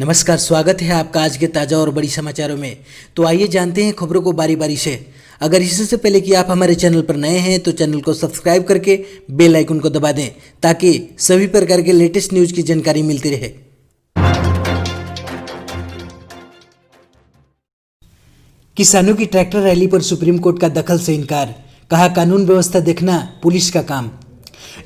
नमस्कार, स्वागत है आपका आज के ताज़ा और बड़ी समाचारों में। तो आइए जानते हैं खबरों को बारी बारी से। अगर इससे पहले कि आप हमारे चैनल पर नए हैं तो चैनल को सब्सक्राइब करके बेल आइकन को दबा दें ताकि सभी प्रकार के लेटेस्ट न्यूज़ की जानकारी मिलती रहे। किसानों की ट्रैक्टर रैली पर सुप्रीम कोर्ट का दखल से इनकार, कहा कानून व्यवस्था देखना पुलिस का काम।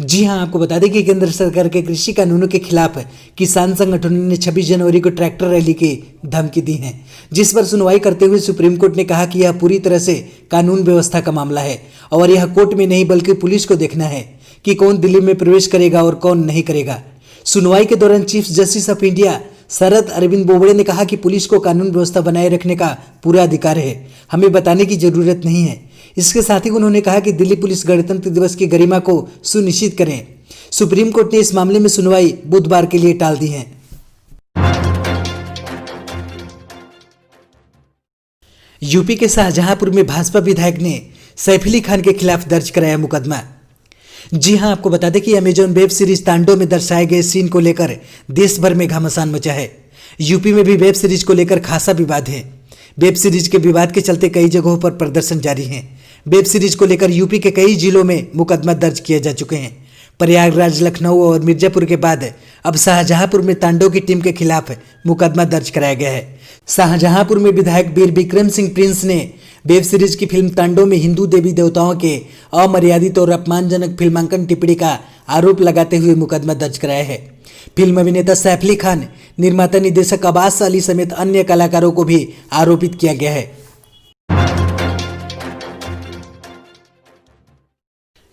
जी हां, आपको बता दें कि केंद्र सरकार के कृषि कानूनों के खिलाफ किसान संगठनों ने 26 जनवरी को ट्रैक्टर रैली की धमकी दी है, जिस पर सुनवाई करते हुए सुप्रीम कोर्ट ने कहा कि यह पूरी तरह से कानून व्यवस्था का मामला है और यह कोर्ट में नहीं बल्कि पुलिस को देखना है कि कौन दिल्ली में प्रवेश करेगा और कौन नहीं करेगा। सुनवाई के दौरान chief justice of India Sharad Arvind Bobde ने कहा कि पुलिस को कानून व्यवस्था बनाए रखने का पूरा अधिकार है, हमें बताने की जरूरत नहीं है। इसके साथ ही उन्होंने कहा कि दिल्ली पुलिस गणतंत्र दिवस की गरिमा को सुनिश्चित करें। सुप्रीम कोर्ट ने इस मामले में सुनवाई बुधवार के लिए टाल दी है। यूपी के शाहजहांपुर में भाजपा विधायक ने सैफ अली खान के खिलाफ दर्ज कराया मुकदमा। जी हां, आपको बता दें कि अमेजॉन वेब सीरीज तांडव में दर्शाए गए सीन को लेकर देश भर में घमासान मचा है। यूपी में भी वेब सीरीज को लेकर खासा विवाद है। वेब सीरीज के विवाद के चलते कई जगहों पर प्रदर्शन जारी हैं। वेब सीरीज को लेकर यूपी के कई जिलों में मुकदमा दर्ज किए जा चुके हैं। प्रयागराज, लखनऊ और मिर्जापुर के बाद अब शाहजहांपुर में तांडव की टीम के खिलाफ मुकदमा दर्ज कराया गया है। शाहजहांपुर में विधायक वीर विक्रम सिंह प्रिंस ने वेब सीरीज की फिल्म तांडव में हिंदू देवी देवताओं के अमर्यादित और अपमानजनक फिल्मांकन टिप्पणी का आरोप लगाते हुए मुकदमा दर्ज कराया है। फिल्म अभिनेता सैफ अली खान, निर्माता निर्देशक अब्बास अली समेत अन्य कलाकारों को भी आरोपित किया गया है।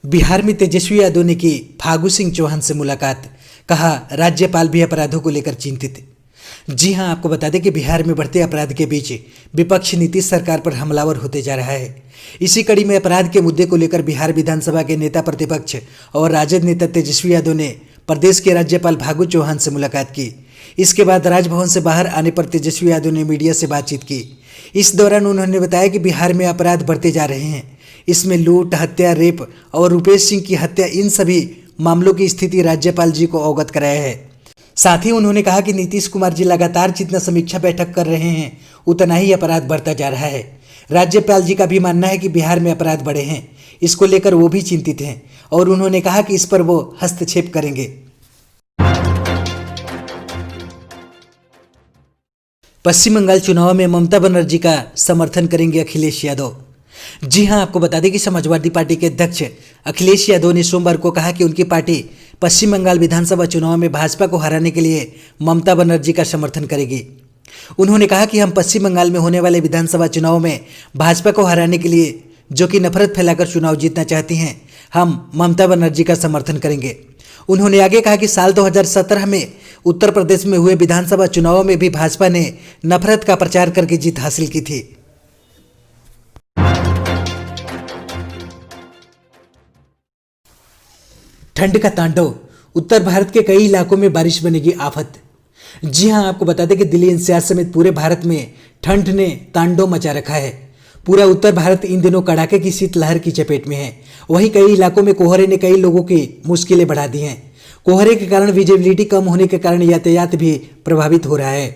बिहार में तेजस्वी यादव ने की फागू सिंह चौहान से मुलाकात, कहा राज्यपाल भी अपराधों को लेकर चिंतित। जी हां, आपको बता दें कि बिहार में बढ़ते अपराध के बीच विपक्ष नीतीश सरकार पर हमलावर होते जा रहा है। इसी कड़ी में अपराध के मुद्दे को लेकर बिहार विधानसभा के नेता प्रतिपक्ष और राजद नेता तेजस्वी यादव ने प्रदेश के राज्यपाल फागू चौहान से मुलाकात की। इसके बाद राजभवन से बाहर आने पर तेजस्वी यादव ने मीडिया से बातचीत की। इस दौरान उन्होंने बताया कि बिहार में अपराध बढ़ते जा रहे हैं। इसमें लूट, हत्या, रेप और रुपेश सिंह की हत्या, इन सभी मामलों की स्थिति राज्यपाल जी को अवगत कराया है। साथ ही उन्होंने कहा कि नीतीश कुमार जी लगातार जितना समीक्षा बैठक कर रहे हैं उतना ही अपराध बढ़ता जा रहा है। राज्यपाल जी का भी मानना है कि बिहार में अपराध बढ़े हैं, इसको लेकर वो भी चिंतित हैं और उन्होंने कहा कि इस पर वो हस्तक्षेप करेंगे। पश्चिम बंगाल चुनाव में ममता बनर्जी का समर्थन करेंगे अखिलेश यादव। जी हां, आपको बता दें कि समाजवादी पार्टी के अध्यक्ष अखिलेश यादव ने सोमवार को कहा कि उनकी पार्टी पश्चिम बंगाल विधानसभा चुनाव में भाजपा को हराने के लिए ममता बनर्जी का समर्थन करेगी। उन्होंने कहा कि हम पश्चिम बंगाल में होने वाले विधानसभा चुनाव में भाजपा को हराने के लिए, जो कि नफरत फैलाकर चुनाव जीतना चाहती हैं, हम ममता बनर्जी का समर्थन करेंगे। उन्होंने आगे कहा कि साल 2017 में उत्तर प्रदेश में हुए विधानसभा चुनाव में भी भाजपा ने नफरत का प्रचार करके जीत हासिल की थी। ठंड का तांडव, उत्तर भारत के कई इलाकों में बारिश बनेगी आफत। जी हां, आपको बता दें कि दिल्ली एनसीआर समेत पूरे भारत में ठंड ने तांडव मचा रखा है। पूरा उत्तर भारत इन दिनों कड़ाके की शीतलहर की चपेट में है। वहीं कई इलाकों में कोहरे ने कई लोगों की मुश्किलें बढ़ा दी हैं। कोहरे के कारण विजिबिलिटी कम होने के कारण यातायात भी प्रभावित हो रहा है।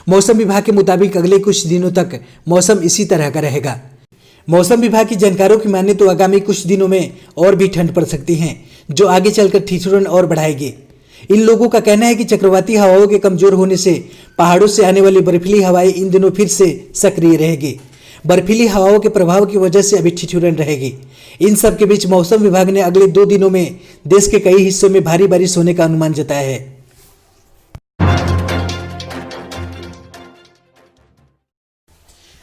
मौसम विभाग के मुताबिक अगले कुछ दिनों तक मौसम इसी तरह का रहेगा। मौसम विभाग की जानकारों की माने तो आगामी कुछ दिनों में और भी ठंड पड़ सकती है, जो आगे चलकर ठिठुरन और बढ़ाएगी। इन लोगों का कहना है कि चक्रवाती हवाओं के कमजोर होने से पहाड़ों से आने वाली बर्फीली हवाएं इन दिनों फिर से सक्रिय रहेगी। बर्फीली हवाओं के प्रभाव की वजह से अभी ठिठुरन रहेगी। इन सब के बीच मौसम विभाग ने अगले 2 दिनों में देश के कई हिस्सों में भारी बारिश होने का अनुमान जताया है।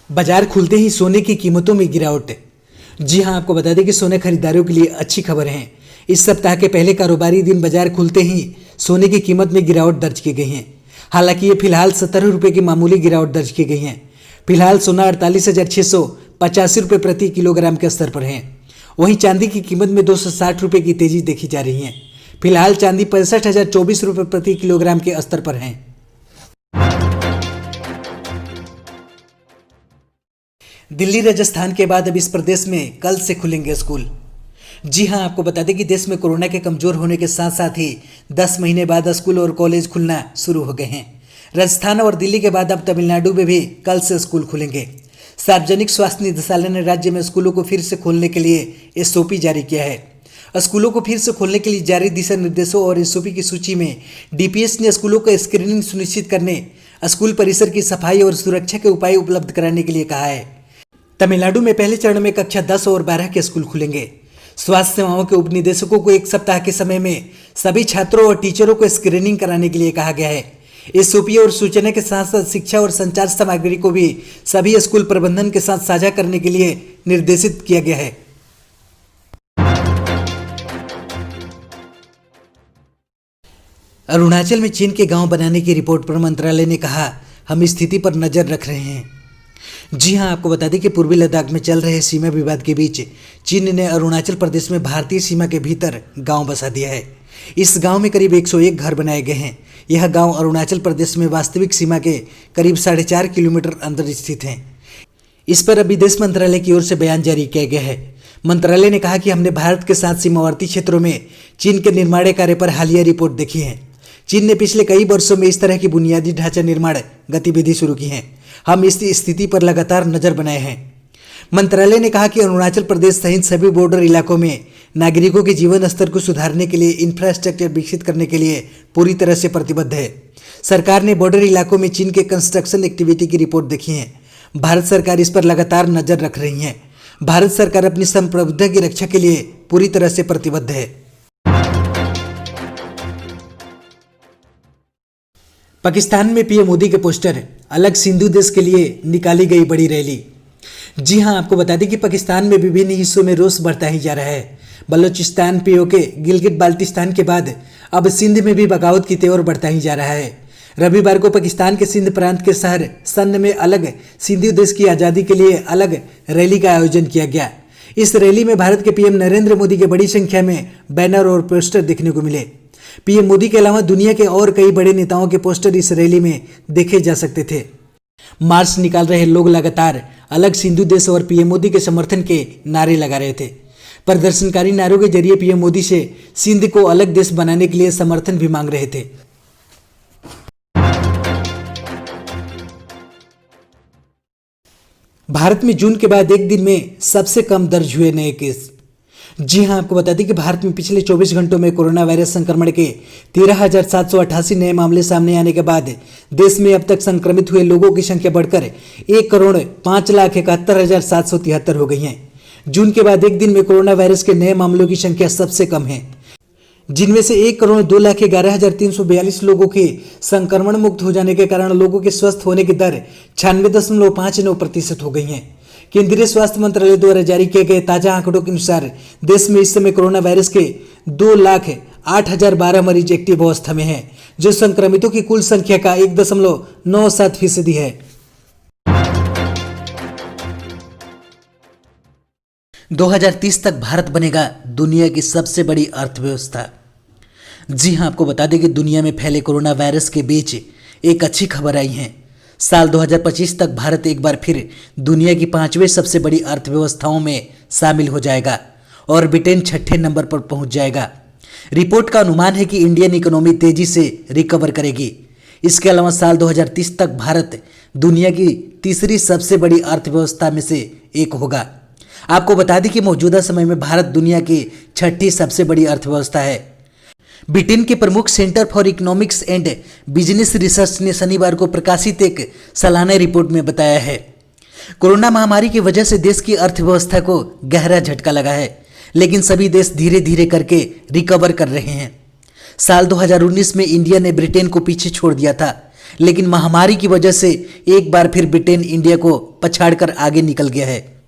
बाजार खुलते ही सोने की कीमतों में गिरावट। जी हां, आपको बता दें कि सोने खरीदारों के लिए अच्छी खबर है। इस सप्ताह के पहले कारोबारी दिन बाजार खुलते ही सोने की कीमत में गिरावट दर्ज की गई है। हालांकि ये फिलहाल 17 रुपये की मामूली गिरावट दर्ज की गई है। फिलहाल सोना 48,685 रुपये प्रति किलोग्राम के स्तर पर है। वहीं चांदी की कीमत में 260 रुपये की तेजी देखी जा रही है। फिलहाल चांदी 65,024 रुपये प्रति किलोग्राम के स्तर पर है। दिल्ली, राजस्थान के बाद अब इस प्रदेश में कल से खुलेंगे स्कूल। जी हां, आपको बता दें कि देश में कोरोना के कमजोर होने के साथ साथ ही 10 महीने बाद स्कूल और कॉलेज खुलना शुरू हो गए हैं। राजस्थान और दिल्ली के बाद अब तमिलनाडु में भी कल से स्कूल खुलेंगे। सार्वजनिक स्वास्थ्य निदेशालय ने राज्य में स्कूलों को फिर से खोलने के लिए एसओपी जारी किया है। स्कूलों को फिर से खोलने के लिए जारी दिशा निर्देशों और एसओपी की सूची में डीपीएस ने स्कूलों का स्क्रीनिंग सुनिश्चित करने, स्कूल परिसर की सफाई और सुरक्षा के उपाय उपलब्ध कराने के लिए कहा है। तमिलनाडु में पहले चरण में कक्षा 10 और 12 के स्कूल खुलेंगे। स्वास्थ्य सेवाओं के उपनिदेशकों को एक सप्ताह के समय में सभी छात्रों और टीचरों को स्क्रीनिंग कराने के लिए कहा गया है। एसओपी और सूचना के साथ साथ शिक्षा और संचार सामग्री को भी सभी स्कूल प्रबंधन के साथ साझा करने के लिए निर्देशित किया गया है। अरुणाचल में चीन के गांव बनाने की रिपोर्ट पर मंत्रालय ने कहा, हम स्थिति पर नजर रख रहे हैं। जी हां, आपको बता दें कि पूर्वी लद्दाख में चल रहे सीमा विवाद के बीच चीन ने अरुणाचल प्रदेश में भारतीय सीमा के भीतर गांव बसा दिया है। इस गांव में करीब 101 घर बनाए गए हैं। यह गांव अरुणाचल प्रदेश में वास्तविक सीमा के करीब 4.5 किलोमीटर अंदर स्थित हैं। इस पर विदेश मंत्रालय की ओर से बयान जारी किया गया है। मंत्रालय ने कहा कि हमने भारत के साथ सीमावर्ती क्षेत्रों में चीन के निर्माण कार्य पर हालिया रिपोर्ट देखी है। चीन ने पिछले कई वर्षों में इस तरह की बुनियादी ढांचा निर्माण गतिविधि शुरू की है। हम इस स्थिति पर लगातार नजर बनाए हैं। मंत्रालय ने कहा कि अरुणाचल प्रदेश सहित सभी बॉर्डर इलाकों में नागरिकों के जीवन स्तर को सुधारने के लिए इंफ्रास्ट्रक्चर विकसित करने के लिए पूरी तरह से प्रतिबद्ध है। सरकार ने बॉर्डर इलाकों में चीन के कंस्ट्रक्शन एक्टिविटी की रिपोर्ट देखी है। भारत सरकार इस पर लगातार नजर रख रही है। भारत सरकार अपनी संप्रभुता की रक्षा के लिए पूरी तरह से प्रतिबद्ध है। पाकिस्तान में पीएम मोदी के पोस्टर, अलग सिंधु देश के लिए निकाली गई बड़ी रैली। जी हां, आपको बता दें कि पाकिस्तान में विभिन्न हिस्सों में रोष बढ़ता ही जा रहा है। बलोचिस्तान, पीओके, गिलगित बाल्टिस्तान के बाद अब सिंध में भी बगावत की तेवर बढ़ता ही जा रहा है। रविवार को पाकिस्तान के सिंध प्रांत के शहर सन्न में अलग सिंधु देश की आज़ादी के लिए अलग रैली का आयोजन किया गया। इस रैली में भारत के पीएम नरेंद्र मोदी के बड़ी संख्या में बैनर और पोस्टर देखने को मिले। पीएम मोदी के अलावा दुनिया के और कई बड़े नेताओं के पोस्टर इस रैली में देखे जा सकते थे। मार्च निकाल रहे लोग लगातार अलग सिंधु देश और पीएम मोदी के समर्थन के नारे लगा रहे थे। प्रदर्शनकारी नारों के जरिए पीएम मोदी से सिंध को अलग देश बनाने के लिए समर्थन भी मांग रहे थे। भारत में जून के बाद एक दिन में सबसे कम दर्ज हुए नए केस। जी हां, आपको बता दें कि भारत में पिछले 24 घंटों में कोरोना वायरस संक्रमण के 13,788 नए मामले सामने आने के बाद देश में अब तक संक्रमित हुए लोगों की संख्या बढ़कर 1,05,71,773 हो गई है। जून के बाद एक दिन में कोरोना वायरस के नए मामलों की संख्या सबसे कम है, जिनमें से 1,02,11,342 लोगों के संक्रमण मुक्त हो जाने के कारण लोगों के स्वस्थ होने की दर 96.59% हो गई है। केंद्रीय स्वास्थ्य मंत्रालय द्वारा जारी किए गए ताजा आंकड़ों के अनुसार देश में इस समय कोरोना वायरस के 2,08,012 मरीज एक्टिव अवस्था में हैं, जो संक्रमितों की कुल संख्या का 1.97% है। 2030 तक भारत बनेगा दुनिया की सबसे बड़ी अर्थव्यवस्था। जी हां, आपको बता दें कि दुनिया में फैले कोरोना वायरस के बीच एक अच्छी खबर आई है। साल 2025 तक भारत एक बार फिर दुनिया की 5वें सबसे बड़ी अर्थव्यवस्थाओं में शामिल हो जाएगा और ब्रिटेन 6ठे नंबर पर पहुंच जाएगा। रिपोर्ट का अनुमान है कि इंडियन इकोनॉमी तेजी से रिकवर करेगी। इसके अलावा साल 2030 तक भारत दुनिया की तीसरी सबसे बड़ी अर्थव्यवस्था में से एक होगा। आपको बता दें कि मौजूदा समय में भारत दुनिया की 6ठी सबसे बड़ी अर्थव्यवस्था है। ब्रिटेन के प्रमुख centre for economics and business research ने शनिवार को प्रकाशित एक सालाना रिपोर्ट में बताया है, कोरोना महामारी की वजह से देश की अर्थव्यवस्था को गहरा झटका लगा है, लेकिन सभी देश धीरे धीरे करके रिकवर कर रहे हैं। साल 2019 में इंडिया ने ब्रिटेन को पीछे छोड़ दिया था, लेकिन महामारी की वजह से एक बार फिर ब्रिटेन इंडिया को पछाड़कर आगे निकल गया है।